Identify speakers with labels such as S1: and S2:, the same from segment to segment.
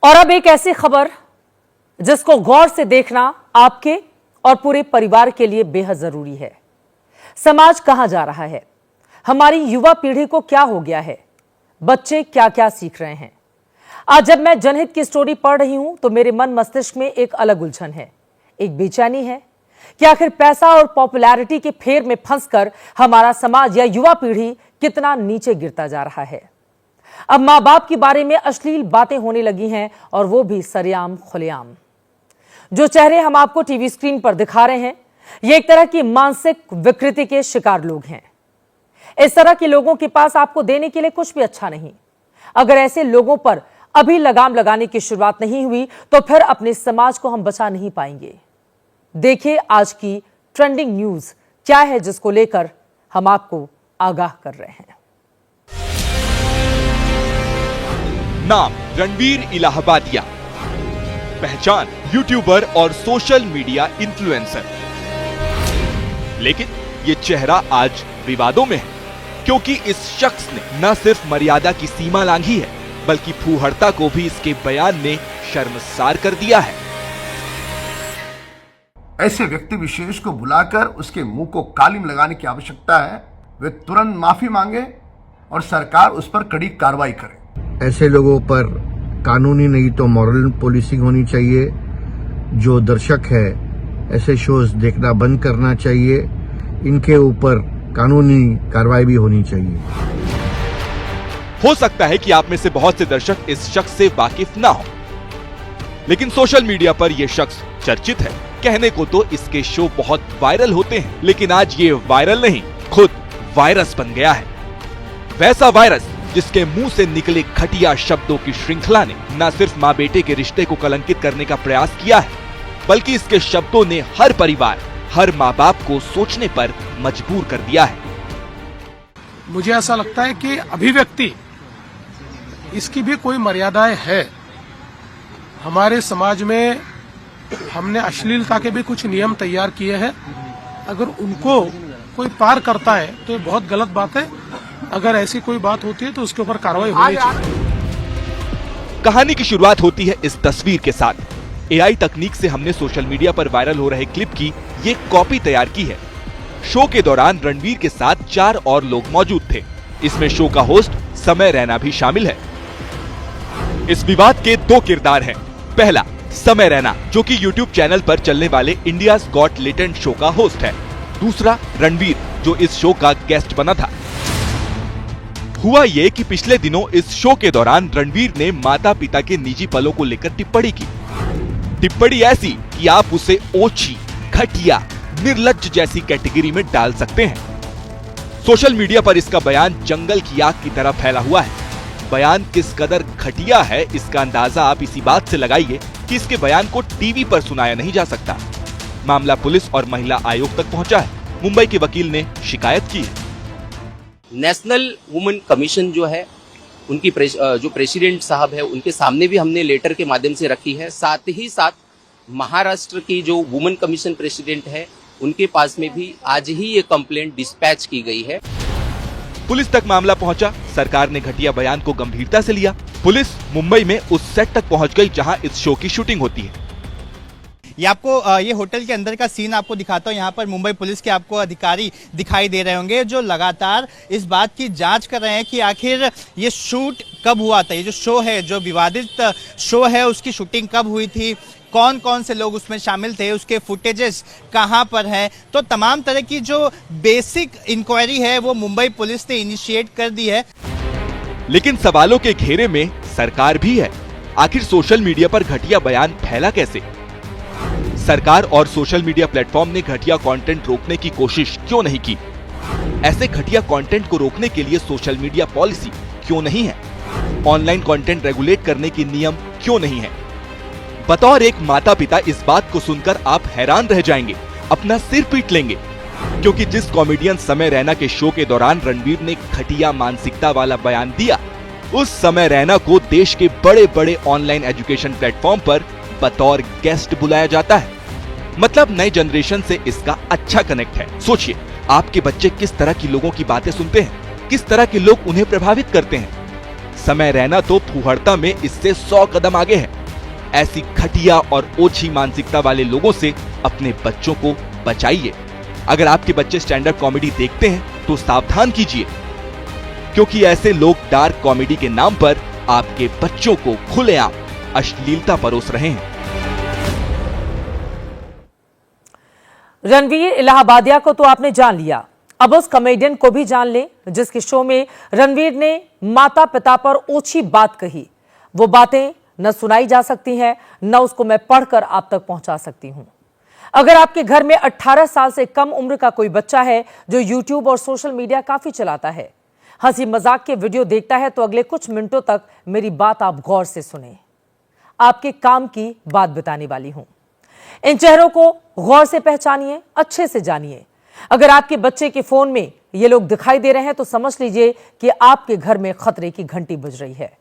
S1: और अब एक ऐसी खबर जिसको गौर से देखना आपके और पूरे परिवार के लिए बेहद जरूरी है। समाज कहां जा रहा है, हमारी युवा पीढ़ी को क्या हो गया है, बच्चे क्या क्या सीख रहे हैं। आज जब मैं जनहित की स्टोरी पढ़ रही हूं तो मेरे मन मस्तिष्क में एक अलग उलझन है, एक बेचैनी है कि आखिर पैसा और पॉपुलैरिटी के फेर में फंसकर हमारा समाज या युवा पीढ़ी कितना नीचे गिरता जा रहा है। अब मां बाप के बारे में अश्लील बातें होने लगी हैं और वो भी सरेआम खुलेआम। जो चेहरे हम आपको टीवी स्क्रीन पर दिखा रहे हैं, ये एक तरह की मानसिक विकृति के शिकार लोग हैं। इस तरह के लोगों के पास आपको देने के लिए कुछ भी अच्छा नहीं। अगर ऐसे लोगों पर अभी लगाम लगाने की शुरुआत नहीं हुई तो फिर अपने समाज को हम बचा नहीं पाएंगे। देखिए आज की ट्रेंडिंग न्यूज क्या है जिसको लेकर हम आपको आगाह कर रहे हैं।
S2: नाम रणवीर इलाहाबादिया, पहचान यूट्यूबर और सोशल मीडिया इन्फ्लुएंसर। लेकिन ये चेहरा आज विवादों में है क्योंकि इस शख्स ने न सिर्फ मर्यादा की सीमा लांघी है बल्कि फूहड़ता को भी इसके बयान ने शर्मसार कर दिया है।
S3: ऐसे व्यक्ति विशेष को बुलाकर उसके मुंह को कालिम लगाने की आवश्यकता है। वे तुरंत माफी मांगे और सरकार उस पर कड़ी कार्रवाई करे।
S4: ऐसे लोगों पर कानूनी नहीं तो मॉरल पुलिसिंग होनी चाहिए। जो दर्शक है ऐसे शोज देखना बंद करना चाहिए। इनके ऊपर कानूनी कार्रवाई भी होनी चाहिए।
S2: हो सकता है कि आप में से बहुत से दर्शक इस शख्स से वाकिफ ना हो, लेकिन सोशल मीडिया पर यह शख्स चर्चित है। कहने को तो इसके शो बहुत वायरल होते हैं, लेकिन आज ये वायरल नहीं, खुद वायरस बन गया है। वैसा वायरस जिसके मुंह से निकले घटिया शब्दों की श्रृंखला ने न सिर्फ माँ बेटे के रिश्ते को कलंकित करने का प्रयास किया है, बल्कि इसके शब्दों ने हर परिवार, हर माँ बाप को सोचने पर मजबूर कर दिया है।
S5: मुझे ऐसा लगता है कि अभिव्यक्ति इसकी भी कोई मर्यादाएं है। हमारे समाज में हमने अश्लीलता के भी कुछ नियम तैयार किए हैं। अगर उनको कोई पार करता है तो ये बहुत गलत बात है। अगर ऐसी कोई बात होती है तो उसके ऊपर कार्रवाई होनी चाहिए।
S2: कहानी की शुरुआत होती है इस तस्वीर के साथ। एआई तकनीक से हमने सोशल मीडिया पर वायरल हो रहे क्लिप की ये कॉपी तैयार की है। शो के दौरान रणवीर के साथ 4 और लोग मौजूद थे। इसमें शो का होस्ट समय रैना भी शामिल है। इस विवाद के 2 किरदार हैं। पहला समय रैना, जो कि YouTube चैनल पर चलने वाले इंडियाज गॉट टैलेंट शो का होस्ट है। दूसरा रणवीर, जो इस शो का गेस्ट बना था। हुआ ये कि पिछले दिनों इस शो के दौरान रणवीर ने माता पिता के निजी पलों को लेकर टिप्पणी की। टिप्पणी ऐसी कि आप उसे ओछी, घटिया, निर्लज्ज जैसी कैटेगरी में डाल सकते हैं। सोशल मीडिया पर इसका बयान जंगल की आग की तरह फैला हुआ है। बयान किस कदर घटिया है इसका अंदाजा आप इसी बात से लगाइए कि इसके बयान को टीवी पर सुनाया नहीं जा सकता। मामला पुलिस और महिला आयोग तक पहुंचा है। मुंबई के वकील ने शिकायत की है।
S6: नेशनल वुमेन कमीशन जो है उनकी जो प्रेसिडेंट साहब है उनके सामने भी हमने लेटर के माध्यम से रखी है। साथ ही साथ महाराष्ट्र की जो वुमेन कमीशन प्रेसिडेंट है उनके पास में भी आज ही ये कंप्लेंट डिस्पैच की गई है।
S2: पुलिस तक मामला पहुंचा। सरकार ने घटिया बयान को गंभीरता से लिया। पुलिस मुंबई में उस सेट तक पहुंच गई जहां इस शो की शूटिंग होती है।
S7: ये आपको ये होटल के अंदर का सीन आपको दिखाता हूँ। यहाँ पर मुंबई पुलिस के आपको अधिकारी दिखाई दे रहे होंगे जो लगातार इस बात की जांच कर रहे हैं कि आखिर ये शूट कब हुआ था। ये जो शो है, जो विवादित शो है, उसकी शूटिंग कब हुई थी, कौन कौन से लोग उसमें शामिल थे, उसके फुटेजेस कहां पर हैं। तो तमाम तरह की जो बेसिक इंक्वायरी है वो मुंबई पुलिस ने इनिशिएट कर दी है।
S2: लेकिन सवालों के घेरे में सरकार भी है। आखिर सोशल मीडिया पर घटिया बयान फैला कैसे? सरकार और सोशल मीडिया प्लेटफॉर्म ने घटिया कंटेंट रोकने की कोशिश क्यों नहीं की? ऐसे घटिया कंटेंट को रोकने के लिए सोशल मीडिया पॉलिसी क्यों नहीं है? ऑनलाइन कंटेंट रेगुलेट करने के नियम क्यों नहीं है? बतौर एक माता पिता इस बात को सुनकर आप हैरान रह जाएंगे, अपना सिर पीट लेंगे, क्योंकि जिस कॉमेडियन समय रैना के शो के दौरान रणवीर ने घटिया मानसिकता वाला बयान दिया, उस समय रैना को देश के बड़े बड़े ऑनलाइन एजुकेशन प्लेटफॉर्म पर बतौर गेस्ट बुलाया जाता है। मतलब नई जनरेशन से इसका अच्छा कनेक्ट है। सोचिए, आपके बच्चे किस तरह की लोगों की बातें सुनते हैं, किस तरह के लोग उन्हें प्रभावित करते हैं। समय रैना तो फूहड़ता में इससे 100 कदम आगे है। ऐसी घटिया और ओछी मानसिकता वाले लोगों से अपने बच्चों को बचाइए। अगर आपके बच्चे स्टैंड अप कॉमेडी देखते हैं तो सावधान कीजिए, क्योंकि ऐसे लोग डार्क कॉमेडी के नाम पर आपके बच्चों को खुलेआम अश्लीलता परोस रहे हैं।
S1: रणवीर इलाहाबादिया को तो आपने जान लिया, अब उस कॉमेडियन को भी जान ले जिसके शो में रणवीर ने माता पिता पर ओछी बात कही। वो बातें न सुनाई जा सकती हैं, न उसको मैं पढ़कर आप तक पहुंचा सकती हूं। अगर आपके घर में 18 साल से कम उम्र का कोई बच्चा है जो यूट्यूब और सोशल मीडिया काफी चलाता है, हंसी मजाक के वीडियो देखता है, तो अगले कुछ मिनटों तक मेरी बात आप गौर से सुने। आपके काम की बात बताने वाली हूं। इन चेहरों को गौर से पहचानिए, अच्छे से जानिए। अगर आपके बच्चे के फोन में ये लोग दिखाई दे रहे हैं तो समझ लीजिए कि आपके घर में खतरे की घंटी बज रही है।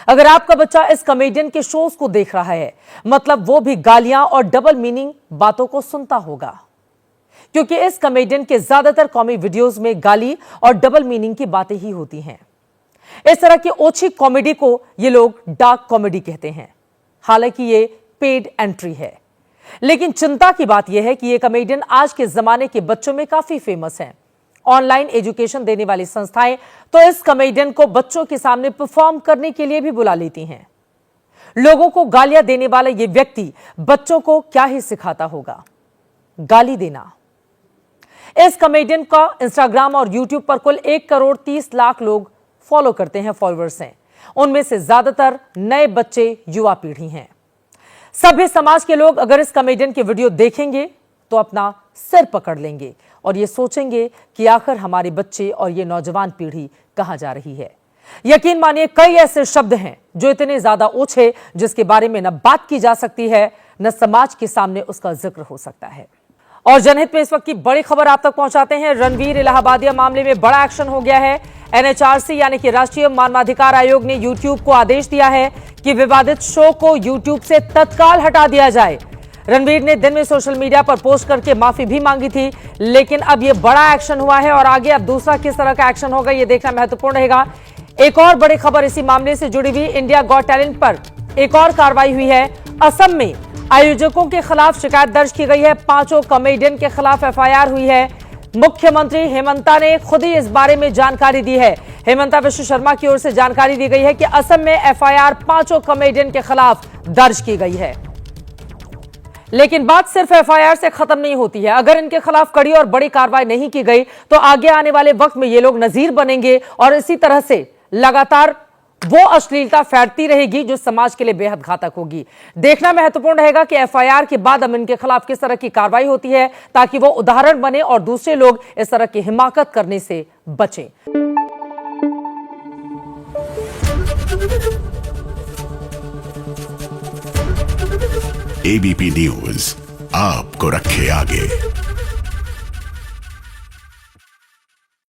S1: अगर आपका बच्चा इस कॉमेडियन के शोज को देख रहा है, मतलब वो भी गालियां और डबल मीनिंग बातों को सुनता होगा, क्योंकि इस कॉमेडियन के ज्यादातर कॉमेडी वीडियोस में गाली और डबल मीनिंग की बातें ही होती हैं। इस तरह की ओछी कॉमेडी को ये लोग डार्क कॉमेडी कहते हैं। हालांकि ये पेड एंट्री है, लेकिन चिंता की बात यह है कि ये कॉमेडियन आज के जमाने के बच्चों में काफी फेमस हैं। ऑनलाइन एजुकेशन देने वाली संस्थाएं तो इस कॉमेडियन को बच्चों के सामने परफॉर्म करने के लिए भी बुला लेती हैं। लोगों को गालियां देने वाला ये व्यक्ति बच्चों को क्या ही सिखाता होगा, गाली देना। इस कॉमेडियन का इंस्टाग्राम और यूट्यूब पर कुल 1,30,00,000 लोग फॉलो करते हैं, फॉलोअर्स हैं। उनमें से ज्यादातर नए बच्चे, युवा पीढ़ी हैं। सभ्य समाज के लोग अगर इस कॉमेडियन की वीडियो देखेंगे तो अपना सिर पकड़ लेंगे और ये सोचेंगे कि आखिर हमारे बच्चे और ये नौजवान पीढ़ी कहां जा रही है। यकीन मानिए, कई ऐसे शब्द हैं जो इतने ज्यादा ओछे जिसके बारे में न बात की जा सकती है, न समाज के सामने उसका जिक्र हो सकता है। और जनहित में इस वक्त की बड़ी खबर आप तक पहुंचाते हैं। रणवीर इलाहाबादिया मामले में बड़ा एक्शन हो गया है। एनएचआरसी यानी कि राष्ट्रीय मानवाधिकार आयोग ने यूट्यूब को आदेश दिया है कि विवादित शो को यूट्यूब से तत्काल हटा दिया जाए। रणवीर ने दिन में सोशल मीडिया पर पोस्ट करके माफी भी मांगी थी, लेकिन अब यह बड़ा एक्शन हुआ है और आगे अब दूसरा किस तरह का एक्शन होगा यह देखना महत्वपूर्ण रहेगा। एक और बड़ी खबर इसी मामले से जुड़ी हुई, इंडिया गॉट टैलेंट पर एक और कार्रवाई हुई है। असम में आयोजकों के खिलाफ शिकायत दर्ज की गई है। 5 कॉमेडियन के खिलाफ एफआईआर हुई है। मुख्यमंत्री हेमंता ने खुद ही इस बारे में जानकारी दी है। हेमंता विश्व शर्मा की ओर से जानकारी दी गई है कि असम में एफआईआर 5 कॉमेडियन के खिलाफ दर्ज की गई है। लेकिन बात सिर्फ एफआईआर से खत्म नहीं होती है। अगर इनके खिलाफ कड़ी और बड़ी कार्रवाई नहीं की गई तो आगे आने वाले वक्त में ये लोग नजीर बनेंगे और इसी तरह से लगातार वो अश्लीलता फैलती रहेगी जो समाज के लिए बेहद घातक होगी। देखना महत्वपूर्ण रहेगा कि एफआईआर के बाद अब इनके खिलाफ किस तरह की कार्रवाई होती है, ताकि वो उदाहरण बने और दूसरे लोग इस तरह की हिमाकत करने से बचें।
S8: एबीपी न्यूज आपको रखे आगे।